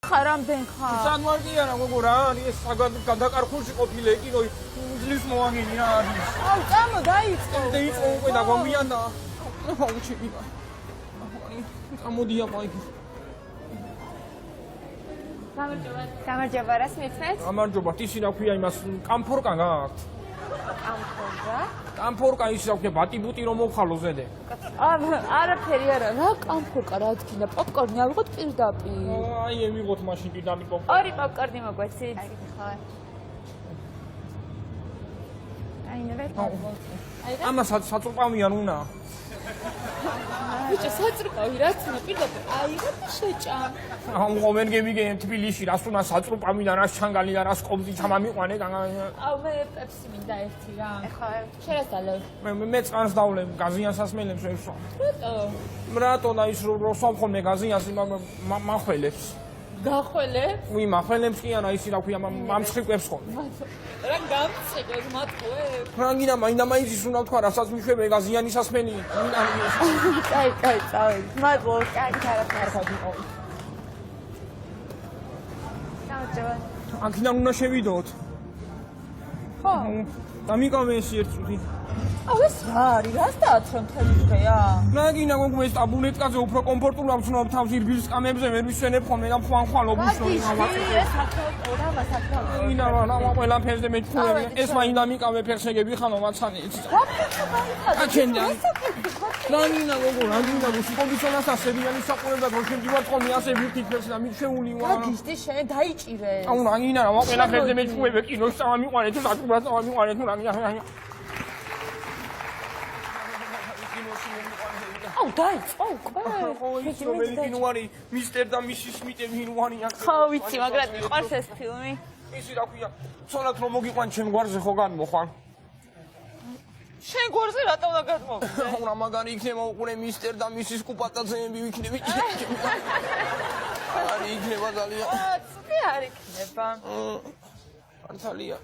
მითხრა რამდენ ხარ? სანვარდია რა გოგო რა არის ეს გადაკარხულში ყოფილი ეკინო ძლივს მოაგინი რა არის. აუ წამო დაიწყო. დაიწყო უკვე და გვამიანდა. აუ ჩემია. ამოდია მაიქ. გამარჯობა, რას მithmet? გამარჯობა, ისი რა ქვია იმას კამფორკა გააქვთ? კამფორკა? კამფორკა ის რა ქვია ბატიბუტი რომ მოვხალო ზედე. არაფერი არა, რა კამფორკა რა თქინა, პოპკორნი ავიღოთ პირდაპირ. აი ემიღოთ მაშინ პირდაპირ პოპკორნი. ორი პოპკორნი მოგვეცით? ხო. აი ნებეთ. ამას საწურყავიან უნდა. ბიჭო, საწურყავი რაც უნდა პირდაპირ აიღო და შეჭამ. ამღომენ გემიგენ თბილისში რას უნდა საწურყავი და რას ჩანგალი და რას ყოფილი ჩამამიყვანე აუ მე პეპსი მინდა ერთი რა. ეხლა შენ დალევ. მე წყანს დავლებ გაზიან სასმელებს ერთსო. რატო? რატო და ის რო სამხოლმე გაზიანს მახველებს. გახველებს? უი მახველებს კი არა ისი რა ქვია მამცხიკვებს ხოლმე. რა გამწიყვეს მათხვებს? ფრანგინა მაინდა მაინც უნდა თქვა რასაც მიშვებ გაზიანი სასმელი. კაი, წავედი. მადლობა, კაი, კარგად იყო. გამარჯობა. აქედან უნდა შევიდოთ. ხო. დამიკავე ეს ერთ წუთი. აუ ეს რა არის? რას დაათრე მთელი დღეა? ნაგინა გოგო ეს ტაბულეტკაზე უფრო კომფორტულად ვცნობ თავს ირბის სკამებზე ვერ ვისვენებ ხოლმე და ხვალ ობუშნო ეს აკეთო რა მასაკავე. ინა რა ყველაფერზე მეჩქურები ეს მაინდა მიკავე ფეხშეგები ხანო მაცანი აჩენდა ნაგინა გოგო ნაგინა გოგო კომისიონას ასებიანი საყურებდა რომ შემდივარ ხოლმე ასე ვიქიქებს და მიშეული ვარ გაგიშდი შენ დაიჭირე აუ ნაგინა რა ყველაფერზე მეჩქურები კინოს წავამიყვანე თუ საჭურას წავამიყვანე თუ ნაგინა აუ დაიწყო უკვე ხო ის რომელი კინო არის მისტერ და მისის სმიტი ვინვარია ხო ვიცი მაგრამ მიყვარს ეს ფილმი ისი რა ქვია ცოლად რომ მოგიყვან ჩემ გვარზე ხო გადმოხვან შენ გვარზე რატო უნდა გადმოვიდე აუ რა მაგარი იქნება უყურე მისტერ და მისის კუპატაძეები ვიქნები არის იქნება ძალიან ცუდი არ იქნება ანთალია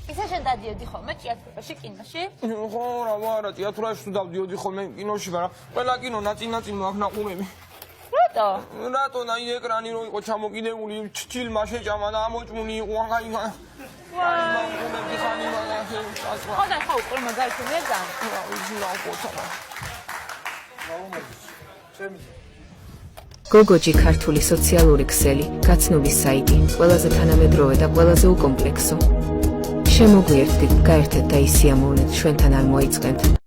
ისა შენ დადიოდი ხოლმე თეატრში კინოში? ხო რა ვარა თეატრში თუ დავდიოდი ხოლმე კინოში ვარა ყველა კინო ნაწილ-ნაწილ მაქვს ნაყურები რატო? რატო და აი ეკრანი რო იყო ჩამოკიდებული ჩილმა შეჭამა და ამოჭმული იყო აი მაგომები ხანი მაგაზე ხო და ხო უკვე მაგარი მეზა რა ვიცი რა ყოცა გოგოჯი ქართული სოციალური ქსელი, გაცნობის საიტი, ყველაზე თანამედროვე და ყველაზე უკომპლექსო. შემოგვიერთდით, გაერთეთ და ისიამოვნეთ, ჩვენთან არ მოიწყენთ.